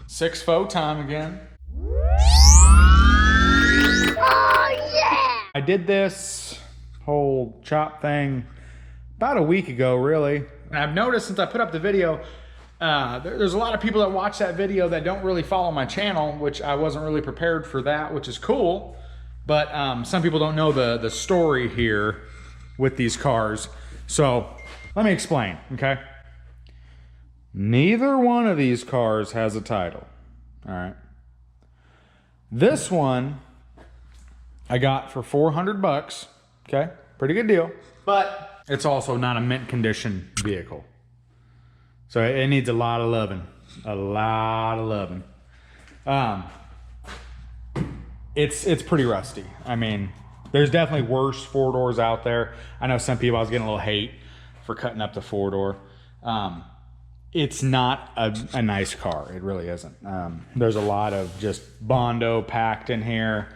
6 faux time again. Oh yeah! I did this whole chop thing about a week ago, really. And I've noticed since I put up the video, there's a lot of people that watch that video that don't really follow my channel, which I wasn't really prepared for that, which is cool. But some people don't know the story here with these cars. So let me explain, okay? Neither one of these cars has a title, all right? This one I got for 400 bucks, okay? Pretty good deal. But it's also not a mint condition vehicle. So it needs a lot of loving, a lot of loving. It's pretty rusty. I mean, there's definitely worse 4-doors out there. I know some people, I was getting a little hate for cutting up the 4-door. It's not a nice car. It really isn't. There's a lot of just Bondo packed in here.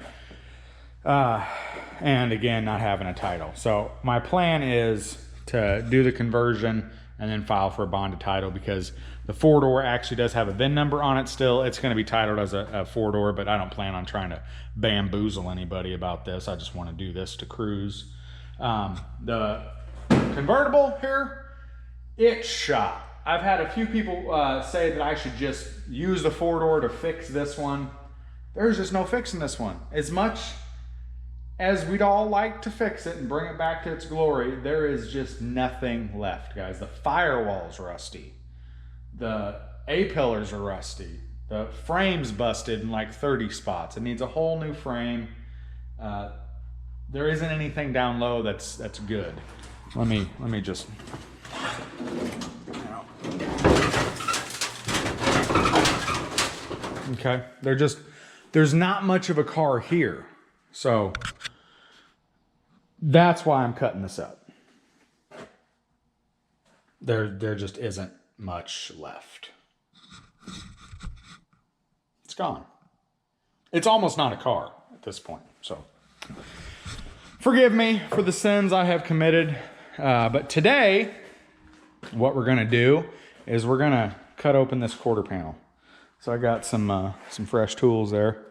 And again, not having a title. So my plan is to do the conversion and then file for a bonded title, because the 4-door actually does have a VIN number on it still. It's going to be titled as a 4-door, but I don't plan on trying to bamboozle anybody about this. I just want to do this to cruise. The convertible here, it's shot. I've had a few people say that I should just use the 4-door to fix this one. There's just no fixing this one. As much as we'd all like to fix it and bring it back to its glory, there is just nothing left, guys. The firewall's rusty. The A-pillars are rusty. The frame's busted in like 30 spots. It needs a whole new frame. There isn't anything down low that's good. Let me just... Okay, there's not much of a car here. So that's why I'm cutting this up. There just isn't much left. It's gone. It's almost not a car at this point. So forgive me for the sins I have committed. But today, what we're gonna do is we're gonna cut open this quarter panel. So I got some fresh tools there.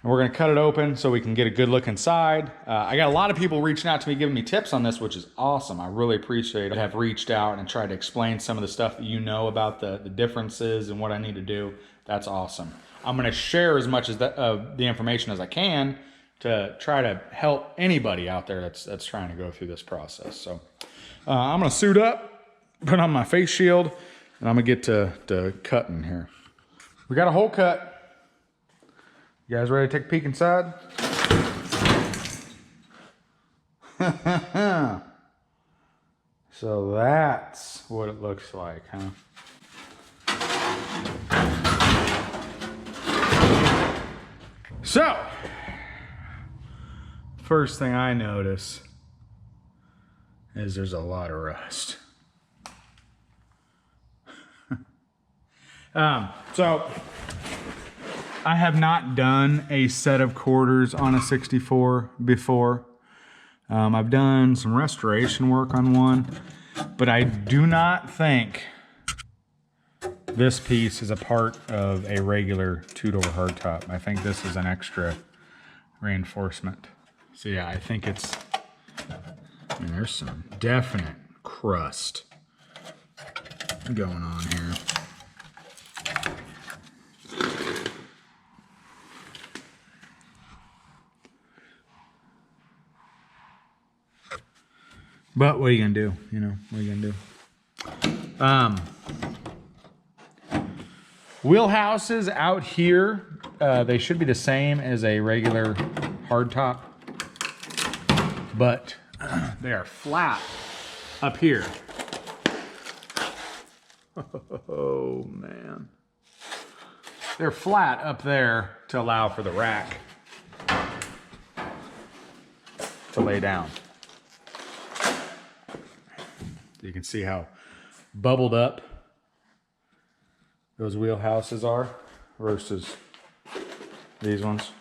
And we're gonna cut it open so we can get a good look inside. I got a lot of people reaching out to me, giving me tips on this, which is awesome. I really appreciate it. I have reached out and tried to explain some of the stuff that you know about the differences and what I need to do. That's awesome. I'm gonna share as much as the information as I can to try to help anybody out there that's trying to go through this process. So I'm gonna suit up, put on my face shield, and I'm gonna get to cutting here. We got a hole cut. You guys ready to take a peek inside? So that's what it looks like, huh? So, first thing I notice is there's a lot of rust. So I have not done a set of quarters on a 64 before. I've done some restoration work on one, but I do not think this piece is a part of a regular 2-door hardtop. I think this is an extra reinforcement. So yeah, I think it's, I mean, there's some definite crust going on here. But what are you gonna do? You know, what are you gonna do? Wheelhouses out here, they should be the same as a regular hardtop, but they are flat up here. Oh man. They're flat up there to allow for the rack to lay down. You can see how bubbled up those wheelhouses are versus these ones.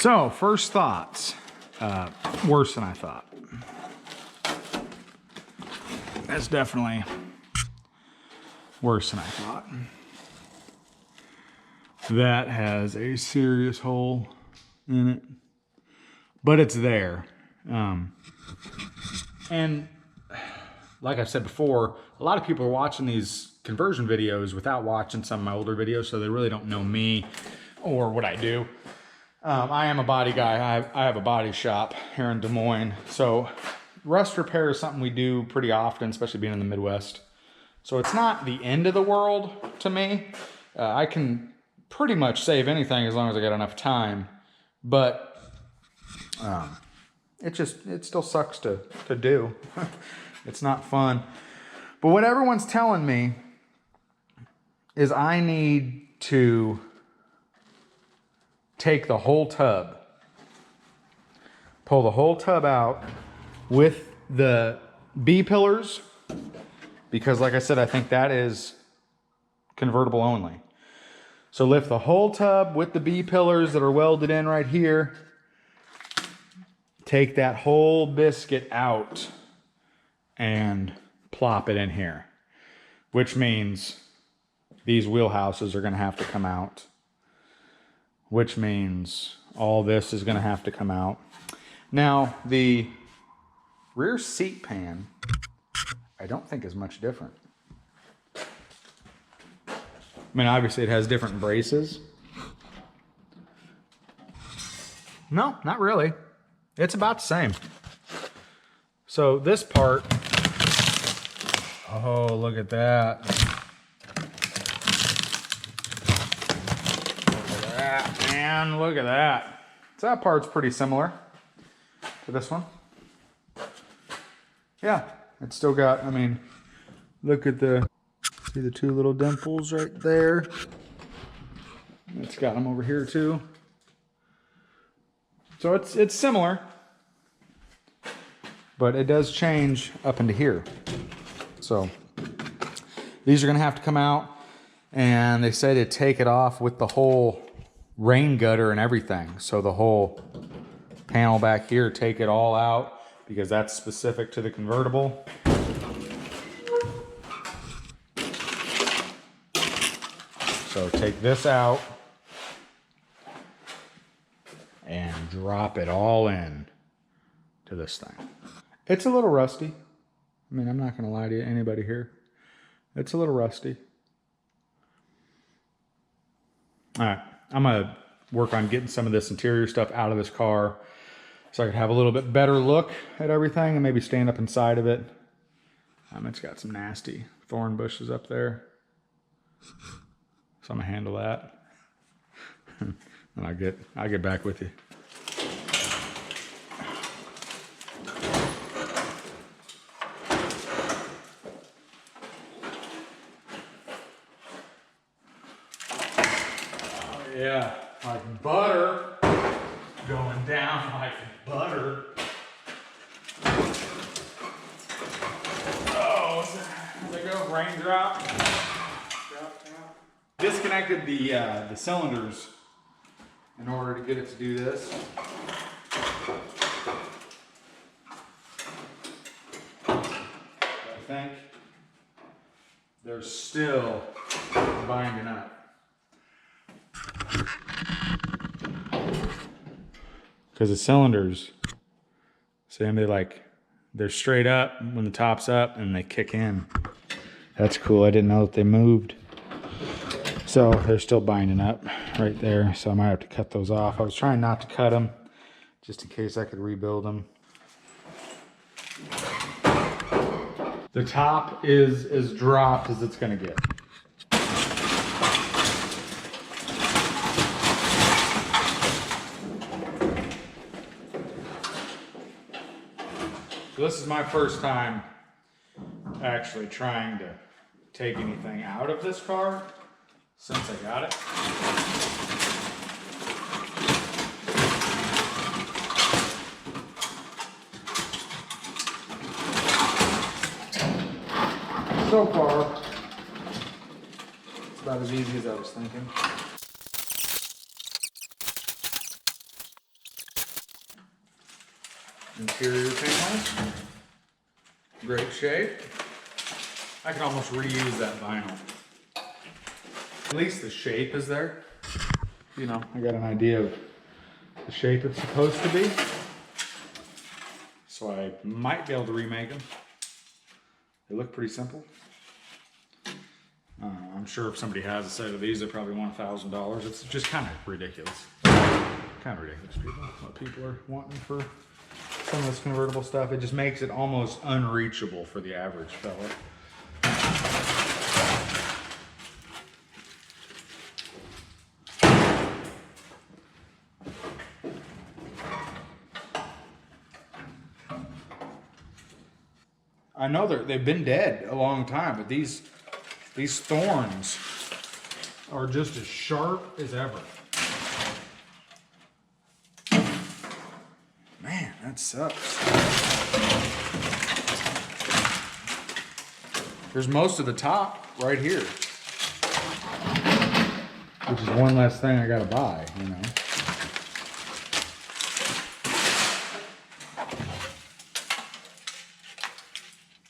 So, first thoughts. Worse than I thought. That's definitely worse than I thought. That has a serious hole in it, but it's there. And like I said before, a lot of people are watching these conversion videos without watching some of my older videos, so they really don't know me or what I do. I am a body guy. I have a body shop here in Des Moines. So rust repair is something we do pretty often, especially being in the Midwest. So it's not the end of the world to me. I can pretty much save anything as long as I got enough time. But it still sucks to do. It's not fun. But what everyone's telling me is I need to take the whole tub, pull the whole tub out with the B-pillars, because like I said, I think that is convertible only. So lift the whole tub with the B-pillars that are welded in right here, take that whole biscuit out and plop it in here, which means these wheelhouses are going to have to come out, which means all this is going to have to come out. Now, the rear seat pan, I don't think is much different. I mean, obviously it has different braces. No, not really. It's about the same. So this part, oh, look at that. Man, look at that. So that part's pretty similar to this one. Yeah, it's still got, I mean, look at see the two little dimples right there. It's got them over here too. So it's similar, but it does change up into here. So these are gonna have to come out, and they say to take it off with the whole rain gutter and everything. So the whole panel back here, take it all out, because that's specific to the convertible. So take this out and drop it all in to this thing. It's a little rusty. I mean, I'm not gonna lie to you, anybody here. It's a little rusty. All right, I'm gonna work on getting some of this interior stuff out of this car so I could have a little bit better look at everything and maybe stand up inside of it. It's got some nasty thorn bushes up there, so I'm gonna handle that. And I'll get back with you. Yeah, like butter, going down like butter. Oh, there they go, raindrop. Drop down. Disconnected the cylinders in order to get it to do this. I think they're still binding up. Because the cylinders, see, they're straight up when the top's up and they kick in. That's cool. I didn't know that they moved. So they're still binding up right there. So I might have to cut those off. I was trying not to cut them just in case I could rebuild them. The top is as dropped as it's going to get. So this is my first time actually trying to take anything out of this car since I got it. So far, it's about as easy as I was thinking. Interior panels, great shape. I can almost reuse that vinyl. At least the shape is there. You know, I got an idea of the shape it's supposed to be. So I might be able to remake them. They look pretty simple. I'm sure if somebody has a set of these, they probably want $1,000. It's just kind of ridiculous. Kind of ridiculous, people. What people are wanting for some of this convertible stuff. It just makes it almost unreachable for the average fella. I know they've been dead a long time, but these thorns are just as sharp as ever. Man, that sucks. There's most of the top right here, which is one less thing I gotta buy, you know.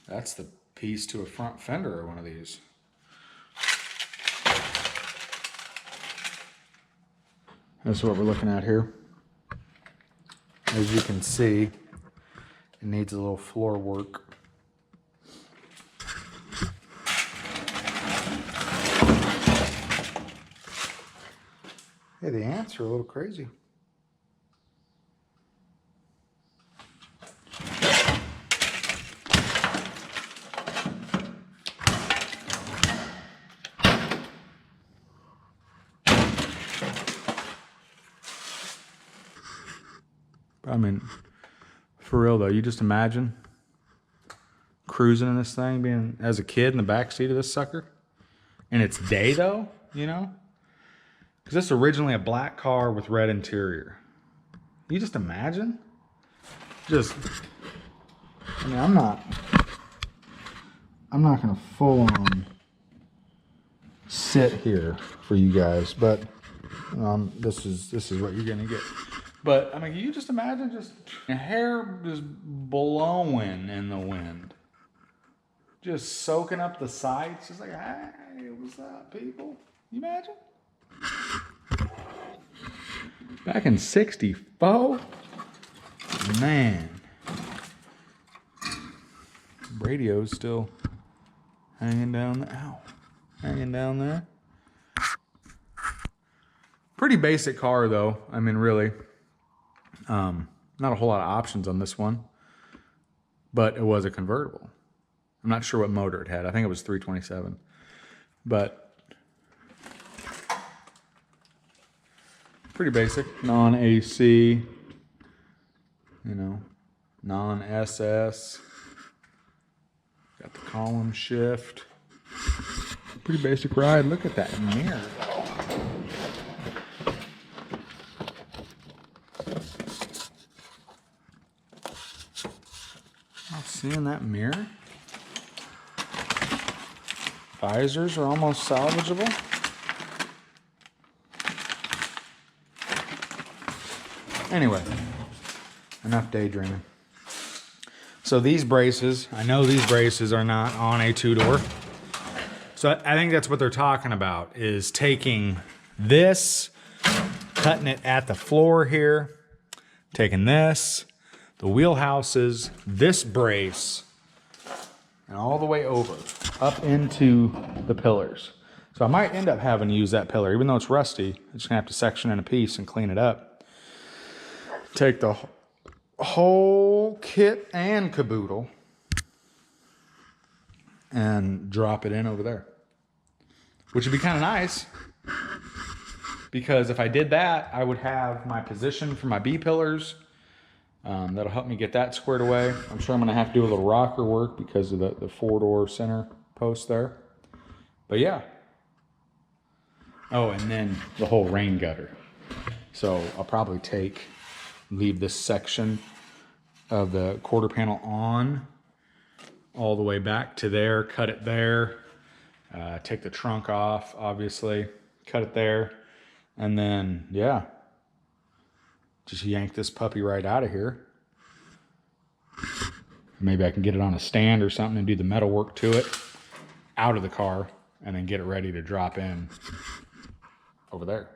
That's the piece to a front fender of one of these. This is what we're looking at here. As you can see, it needs a little floor work. Hey, the ants are a little crazy. I mean, for real though, you just imagine cruising in this thing, being as a kid in the back seat of this sucker, and it's day though, you know, because this is originally a black car with red interior. You just imagine, I mean, I'm not gonna full on sit here for you guys, but this is what you're gonna get. But I mean, you just imagine just hair just blowing in the wind, just soaking up the sights. Just like, hey, what's up, people? You imagine? Back in '64, man, radio's still hanging down there. Pretty basic car though. I mean, really. Not a whole lot of options on this one, but it was a convertible. I'm not sure what motor it had. I think it was 327, but pretty basic, non-AC, you know, non-SS. Got the column shift. Pretty basic ride. Look at that mirror. Seeing that mirror? Visors are almost salvageable. Anyway, enough daydreaming. So these braces, I know these braces are not on a two-door. So I think that's what they're talking about, is taking this, cutting it at the floor here, taking this, the wheelhouses, this brace, and all the way over, up into the pillars. So I might end up having to use that pillar, even though it's rusty. I'm just gonna have to section in a piece and clean it up. Take the whole kit and caboodle and drop it in over there, which would be kind of nice, because if I did that, I would have my position for my B pillars. That'll help me get that squared away. I'm sure I'm gonna have to do a little rocker work because of the four-door center post there. But yeah. Oh, and then the whole rain gutter. So I'll probably leave this section of the quarter panel on all the way back to there, cut it there, take the trunk off, obviously, cut it there, and then, yeah, just yank this puppy right out of here. Maybe I can get it on a stand or something and do the metal work to it out of the car and then get it ready to drop in over there.